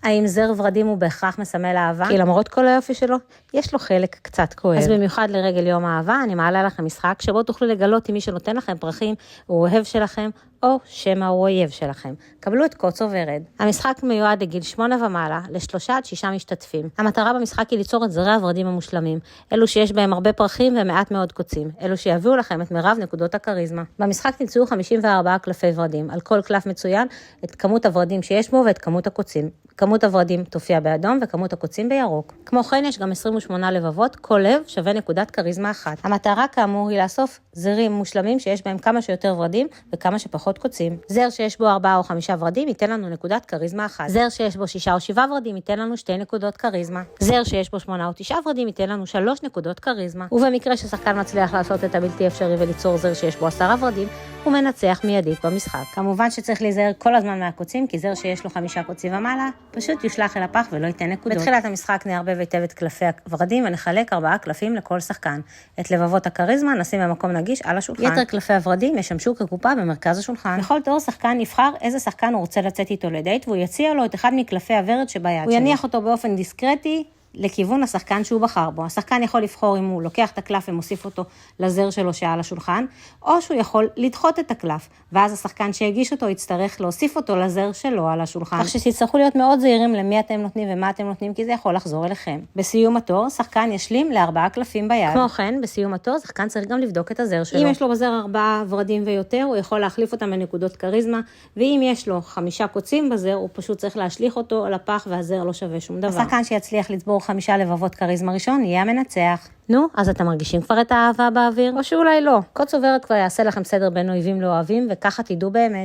האם זר ורדים הוא בהכרח מסמל אהבה? כי למרות כל היופי שלו, יש לו חלק קצת כואב. אז במיוחד לרגל יום האהבה, אני מעלה לכם משחק שבו תוכלו לגלות אם מי שנותן לכם פרחים הוא אוהב שלכם, או שמא הוא אויב שלכם. קבלו את קוצו ורד. המשחק מיועד לגיל 8 ומעלה, ל3 עד 6 משתתפים. המטרה במשחק היא ליצור את זרי הורדים המושלמים, אלו שיש בהם הרבה פרחים ומעט מאוד קוצים, אלו שיביאו לכם את מירב נקודות הכריזמה. במשחק תמצאו 54 קלפי ורדים, על כל קלף מצוין את כמות הורדים שיש בו ואת כמות הקוצים. כמות הורדים תופיע באדום וכמות הקוצים בירוק. כמו כן יש גם 28 לבבות, כל לב שווה נקודת כריזמה אחת. המטרה כאמור היא לאסוף זרים מושלמים שיש בהם כמה שיותר ורדים וכמה שפחות קוצים. זר שיש בו 4 או 5 ורדים ייתן לנו נקודת כריזמה אחת. זר שיש בו 6 או 7 ורדים ייתן לנו 2 נקודות כריזמה. זר שיש בו 8 או 9 ורדים ייתן לנו 3 נקודות כריזמה. ובמקרה ששחקן מצליח לעשות את הבלתי אפשרי וליצור זר שיש בו 10 ורדים, הוא מנצח מיידית במשחק. כמובן שצריך להיזהר כל הזמן מהקוצים, כי זר שיש לו 5 קוצים ומעלה, פשוט יושלח אל הפח ולא ייתן נקודות. בתחילת המשחק נערבב היטב את קלפי הורדים ונחלק 4 קלפים לכל שחקן. את לבבות הכריזמה נשים במקום נגיש על השולחן. יתר קלפי הורדים ישמשו כקופה במרכז השולחן. בכל תור שחקן יבחר איזה שחקן הוא רוצה לצאת איתו לדייט, והוא יציע לו את אחד מקלפי הוורד שביד שלו. הוא יניח אותו באופן דיסקרטי לכיוון השחקן שהוא בחר בו. השחקן יכול לבחור אם הוא לוקח את הקלף ומוסיף אותו לזר שלו שעל השולחן, או שהוא יכול לדחות את הקלף, ואז השחקן שהגיש אותו יצטרך להוסיף אותו לזר שלו על השולחן. כך שתצטרכו להיות מאוד זהירים למי אתם נותנים ומה אתם נותנים, כי זה יכול לחזור אליכם. בסיום התור, שחקן ישלים ל4 קלפים ביד. כמו כן, בסיום התור, שחקן צריך גם לבדוק את הזר שלו. אם יש לו בזר 4 ורדים ויותר, הוא יכול להחליף אותם בנקודות כריזמה, ואם יש לו 5 קוצים בזר, הוא פשוט צריך להשליך אותו על הפח, והזר לא שווה שום דבר. השחקן שיצליח לצבור 5 לבבות כריזמה ראשון יהיה המנצח. נו, אז אתם מרגישים כבר את האהבה באוויר? או שאולי לא. קוצו ורד כבר יעשה לכם סדר בין אויבים לאוהבים, וככה תדעו באמת.